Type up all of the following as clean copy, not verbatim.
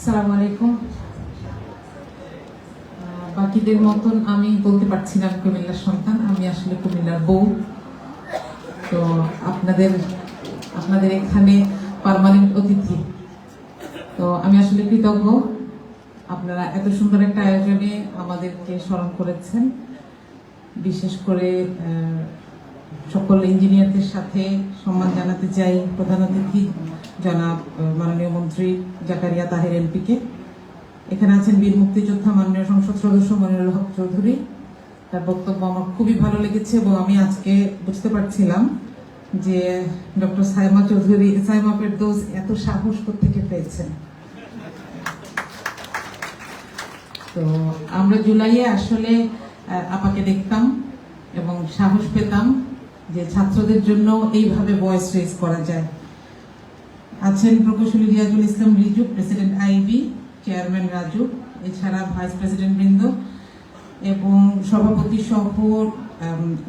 আসসালামু আলাইকুম। বাকিদের মতন আমি বলতে পারছিলাম কুমিল্লার সন্তান, আমি আসলে কুমিল্লার বউ। তো আপনাদের এখানে পার্মানেন্ট অতিথি। তো আমি আসলে কৃতজ্ঞ, আপনারা এত সুন্দর একটা আয়োজনে আমাদেরকে স্মরণ করেছেন। বিশেষ করে সকল ইঞ্জিনিয়ারদের সাথে সম্মান জানাতে চাই প্রধান অতিথি জনাব মাননীয় মন্ত্রী জাকারিয়া তাহের এমপিকে। এখানে আছেন বীর মুক্তিযোদ্ধা মাননীয় সংসদ সদস্য মনিরুল হক চৌধুরী। তার বক্তব্য আমার খুবই ভালো লেগেছে এবং আমি আজকে বুঝতে পারছিলাম যে ডক্টর সাইমা চৌধুরী সাইমা ফেরদৌস এত সাহস থেকে পেয়েছেন। তো আমরা জুলাইয়ে আসলে আপাকে দেখতাম এবং সাহস পেতাম যে ছাত্রদের জন্য এইভাবে ভয়েস রেজ করা যায়। আছেন প্রকৌশলী Riazul Islam Riju, president IB, chairman Raju, এছাড়া ভাইস প্রেসিডেন্ট বৃন্দ এবং সভাপতি সহ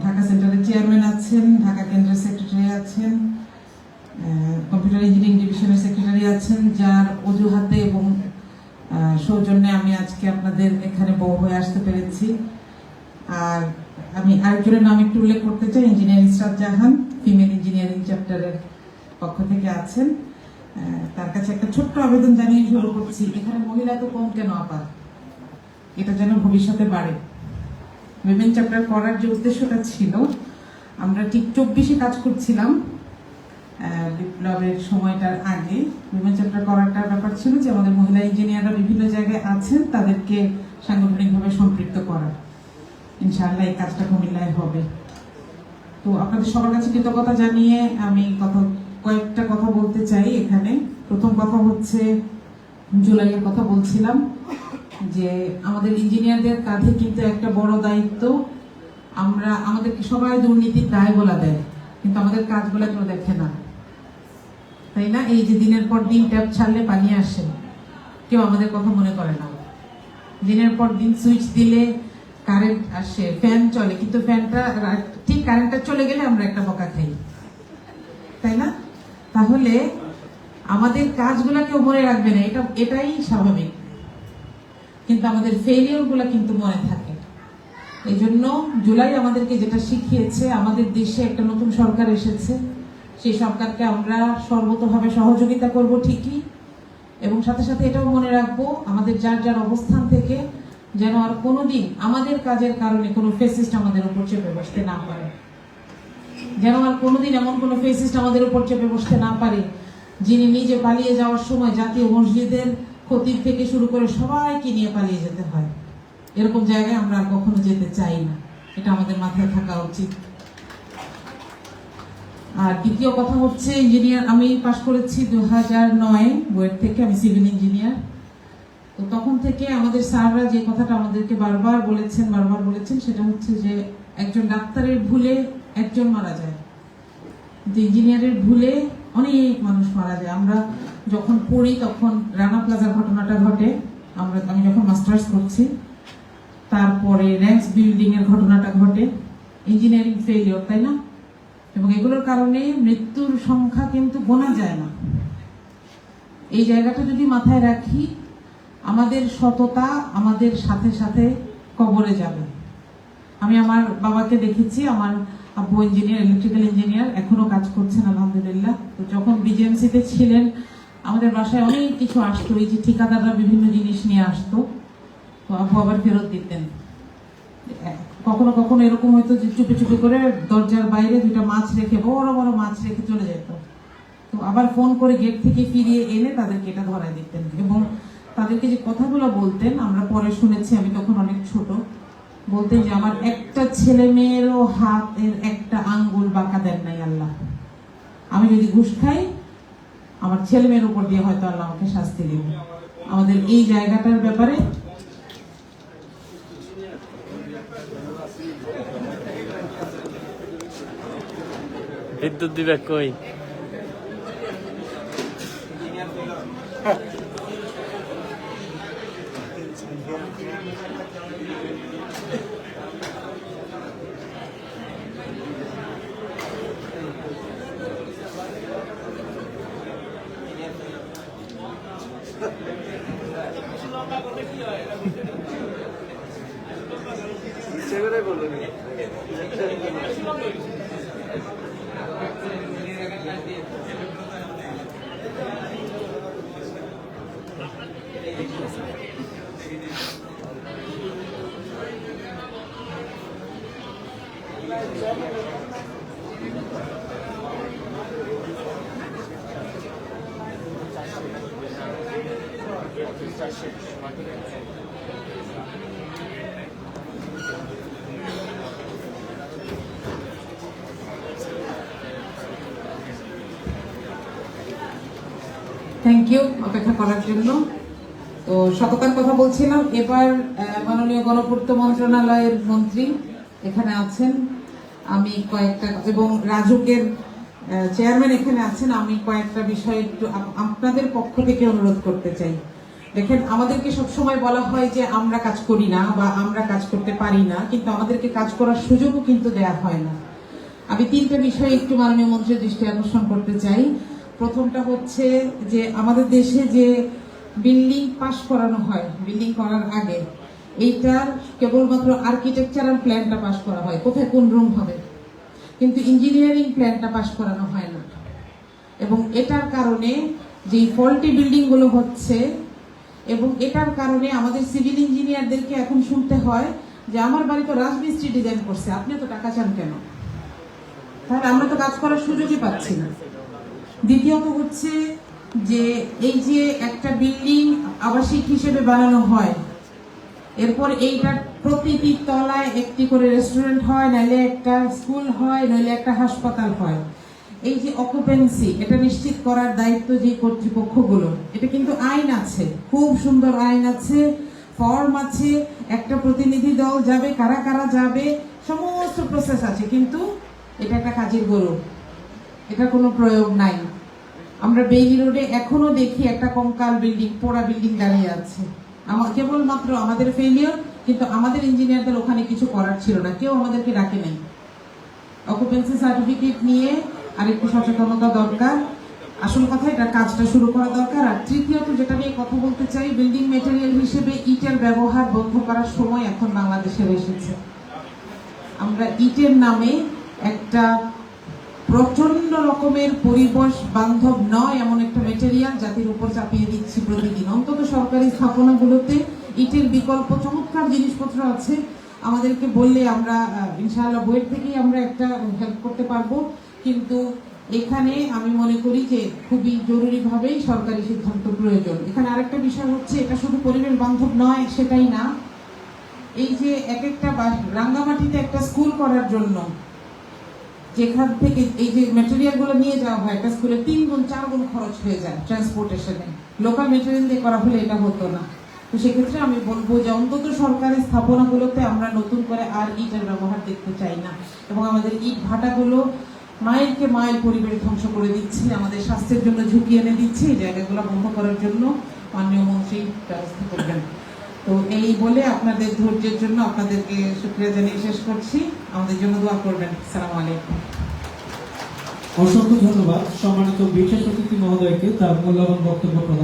ঢাকা সেন্টারের চেয়ারম্যান আছেন, ঢাকা কেন্দ্রের সেক্রেটারি আছেন, কম্পিউটার ইঞ্জিনিয়ারিং ডিভিশনের সেক্রেটারি আছেন, যার অজুহাতে এবং সৌজন্যে আমি আজকে আপনাদের এখানে বউ হয়ে আসতে পেরেছি। আর আমি আরেকজনের নাম একটু উল্লেখ করতে চাই, ইঞ্জিনিয়ার ইসরাত জাহান, ফিমেল ইঞ্জিনিয়ারিং চ্যাপ্টারের পক্ষ থেকে আছেন। তার কাছে একটা ছোট্ট আবেদন জানিয়ে শুরু করছি, এখানে মহিলা তো কম কেন আপা, এটা যেন ভবিষ্যতে বাড়ে। উইমেন চ্যাপ্টার করার যে উদ্দেশ্যটা ছিল, আমরা ঠিক 24-এ কাজ করছিলাম বিপ্লবের সময়টার আগে। উইমেন চ্যাপ্টার করাটার ব্যাপার ছিল যে আমাদের মহিলা ইঞ্জিনিয়াররা বিভিন্ন জায়গায় আছেন, তাদেরকে সাংগঠনিকভাবে সম্পৃক্ত করা। ইনশাআল্লাহ এই কাজটা কুমিল্লায় হবে। তো আপনাদের সবার কাছে কৃতজ্ঞতা জানিয়ে আমি কয়েকটা কথা বলতে চাই এখানে। প্রথম কথা হচ্ছে, জুলাইয়ের কথা বলছিলাম যে আমাদের ইঞ্জিনিয়ারদের কাঁধে কিন্তু একটা বড় দায়িত্ব। আমাদেরকে সবাই দুর্নীতির দায় বলা দেয়, কিন্তু আমাদের কাজগুলো কেউ দেখে না, তাই না? এই যে দিনের পর দিন ট্যাপ ছাড়লে পানি আসে, কেউ আমাদের কথা মনে করে না। দিনের পর দিন সুইচ দিলে কারেন্ট আসে, ফ্যান চলে, কিন্তু ফ্যানটা ঠিক কারেন্টটা চলে গেলে আমরা একটা বকা খাই, তাই না? তাহলে আমাদের কাজগুলা কেউ মনে রাখবে না, এটাই স্বাভাবিক, কিন্তু আমাদের ফেলিওর গুলা কিন্তু মনে থাকে। এই জন্য জুলাই আমাদেরকে যেটা শিখিয়েছে, আমাদের দেশে একটা নতুন সরকার এসেছে, সেই সরকারকে আমরা সর্বতভাবে সহযোগিতা করব ঠিকই, এবং সাথে সাথে এটাও মনে রাখবো আমাদের যার যার অবস্থান থেকে যেন আর কোনোদিন আমাদের কাজের কারণে কোনো ফেসিস্ট আমাদের উপর চেপে বসতে না পারে, যেন আর কোনোদিন এমন কোনো ফেসিস্ট আমাদের উপর চেপে বসতে না পারে যিনি নিজে পালিয়ে যাওয়ার সময় জাতীয় মসজিদের খতিব থেকে শুরু করে সবাইকে নিয়ে পালিয়ে যেতে হয়। এরকম জায়গায় আমরা আর কখনো যেতে চাই না, এটা আমাদের মাথায় থাকা উচিত। আর দ্বিতীয় কথা হচ্ছে, ইঞ্জিনিয়ার আমি পাশ করেছি 2009 বুয়েট থেকে, আমি সিভিল ইঞ্জিনিয়ার। তো তখন থেকে আমাদের স্যাররা যে কথাটা আমাদেরকে বারবার বলেছেন সেটা হচ্ছে যে একজন ডাক্তারের ভুলে একজন মারা যায়, কিন্তু ইঞ্জিনিয়ারের ভুলে অনেক মানুষ মারা যায়। আমরা যখন পড়ি তখন রানা প্লাজার ঘটনাটা ঘটে, আমি যখন মাস্টার্স করছি, তারপরে র্যাঙ্কস বিল্ডিং এর ঘটনাটা ঘটে, ইঞ্জিনিয়ারিং ফেলিওর, তাই না? এবং এগুলোর কারণে মৃত্যুর সংখ্যা কিন্তু গোনা যায় না। এই জায়গাটা যদি মাথায় রাখি, আমাদের সততা আমাদের সাথে সাথে কবরে যাবে। আমি আমার বাবাকে দেখেছি, আমার আব্বু ইঞ্জিনিয়ার, ইলেকট্রিক্যাল ইঞ্জিনিয়ার, এখনো কাজ করছেন আলহামদুলিল্লাহ। তো যখন বিজেএমসিতে ছিলেন আমাদের বাসায় অনেক কিছু আসতো, এই যে ঠিকাদাররা বিভিন্ন জিনিস নিয়ে আসতো, তো আব্বু আবার ফেরত দিতেন। কখনো কখনো এরকম হয়তো যে চুপি চুপি করে দরজার বাইরে দুইটা মাছ রেখে, বড় বড় মাছ রেখে চলে যেত, তো আবার ফোন করে গেট থেকে ফিরিয়ে এনে তাদেরকে এটা ধরাই দিতেন। এবং তাদেরকে যে কথাগুলো বলতেন আমরা পরে শুনেছি, আমি তখন অনেক ছোট, বলতেন যে আমার একটা ছেলে মেয়েরও হাতের একটা আঙ্গুল বাঁকা দেন নাই আল্লাহ, আমি যদি ঘুষ খাই আমার ছেলে মেয়ের উপর দিয়ে হয়তো আল্লাহ আমাকে শাস্তি দেবে। আমাদের এই জায়গাটার ব্যাপারে বিদ্যুৎ দিবে কই? থ্যাংক ইউ অপেক্ষা করার জন্য। তো সততার কথা বলছিলাম, এবার মাননীয় গণপূর্ত মন্ত্রণালয়ের মন্ত্রী এখানে আছেন, আমি কয়েকটা এবং রাজুকের চেয়ারম্যান এখানে আছেন, আমি কয়েকটা বিষয় একটু আপনাদের পক্ষ থেকে অনুরোধ করতে চাই। দেখেন, আমাদেরকে সবসময় বলা হয় যে আমরা কাজ করি না বা আমরা কাজ করতে পারি না, কিন্তু আমাদেরকে কাজ করার সুযোগও কিন্তু দেয়া হয় না। আমি তিনটা বিষয়ে একটু মাননীয় মন্ত্রীর দৃষ্টি আকর্ষণ করতে চাই। প্রথমটা হচ্ছে যে আমাদের দেশে যে বিল্ডিং পাস করানো হয়, বিল্ডিং করার আগে এইটার কেবলমাত্র আর্কিটেকচারাল প্ল্যানটা পাস করা হয়, কোথায় কোন রুম হবে, কিন্তু ইঞ্জিনিয়ারিং প্ল্যানটা পাস করানো হয় না। এবং এটার কারণে যে ফল্টি বিল্ডিং গুলো হচ্ছে, এবং এটার কারণে আমাদের সিভিল ইঞ্জিনিয়ারদেরকে এখন শুনতে হয় যে আমার বাড়ি তো রাজমিস্ত্রি ডিজাইন করছে, আপনি তো টাকা চান কেন? তাহলে আমরা তো কাজ করার সুযোগই পাচ্ছি না। দ্বিতীয়ত হচ্ছে যে এই যে একটা বিল্ডিং আবাসিক হিসেবে বানানো হয়, এরপর এইটার প্রতিটি তলায় একটি করে রেস্টুরেন্ট হয়, নাইলে একটা স্কুল হয়, নইলে একটা হাসপাতাল হয়। এই যে অকুপেন্সি, এটা নিশ্চিত করার দায়িত্ব যে কর্তৃপক্ষগুলো, এটা কিন্তু আইন আছে, খুব সুন্দর আইন আছে, ফর্ম আছে, একটা প্রতিনিধি দল যাবে, কারা কারা যাবে, সমস্ত প্রসেস আছে, কিন্তু এটা একটা কাজের গরু, এটা কোনো প্রয়োগ নাই। আমরা বেইলি রোডে এখনো দেখি একটা কঙ্কাল বিল্ডিং, পোড়া বিল্ডিং দাঁড়িয়ে আছে। কেবলমাত্র আমাদের ফেলিয়র, কিন্তু আমাদের ইঞ্জিনিয়ারদের ওখানে কিছু করার ছিল না, কেউ আমাদেরকে ডাকে নাই। অকুপেন্সি সার্টিফিকেট নিয়ে আরেকটু সচেতনতা দরকার, আসল কথা এটা কাজটা শুরু করা দরকার। আর তৃতীয়ত যেটা নিয়ে কথা বলতে চাই, বিল্ডিং মেটেরিয়াল হিসেবে ইটের ব্যবহার বন্ধ করার সময় এখন বাংলাদেশের এসেছে। আমরা ইটের নামে একটা প্রচন্ড রকমের পরিবেশ বান্ধব নয় এমন একটা মেটেরিয়াল জাতির উপর চাপিয়ে দিচ্ছি প্রতিদিন। অন্তত সরকারি স্থাপনাগুলোতে ইটের বিকল্প চমৎকার জিনিসপত্র আছে, আমাদেরকে বললে আমরা ইনশাআল্লাহ বইয়ের থেকেই আমরা একটা হেল্প করতে পারবো। কিন্তু এখানে আমি মনে করি যে খুবই জরুরিভাবেই সরকারি সিদ্ধান্ত প্রয়োজন। এখানে আরেকটা বিষয় হচ্ছে, এটা শুধু পরিবেশ বান্ধব নয় সেটাই না, এই যে এক একটা রাঙ্গামাটিতে একটা স্কুল করার জন্য যেখান থেকে এই যে ম্যাটেরিয়াল গুলো নিয়ে যাওয়া হয়, একটা স্কুলে 3 গুণ 4 গুণ খরচ হয়ে যায় ট্রান্সপোর্টেশনে। লোকাল ম্যাটেরিয়াল দিয়ে করা হলে এটা হতো না। তো সেক্ষেত্রে আমি বলবো যে অন্তত সরকারি স্থাপনাগুলোতে আমরা নতুন করে আর ইটের ব্যবহার দেখতে চাই না। এবং আমাদের ইট ভাটাগুলো মাইলকে মাইল পরিবেশ ধ্বংস করে দিচ্ছে, আমাদের স্বাস্থ্যের জন্য ঝুঁকি এনে দিচ্ছে। এই জায়গাগুলো বন্ধ করার জন্য মাননীয় মন্ত্রী ব্যবস্থা করবেন। তো এই বলে আপনাদের ধৈর্যের জন্য আপনাদেরকে শুকরিয়া জানিয়ে শেষ করছি। আমাদের জন্য দোয়া করবেন। আসসালামু আলাইকুম। অসংখ্য ধন্যবাদ সম্মানিত বিশেষ অতিথি মহোদয়কে তার মূল্যবান বক্তব্য প্রদান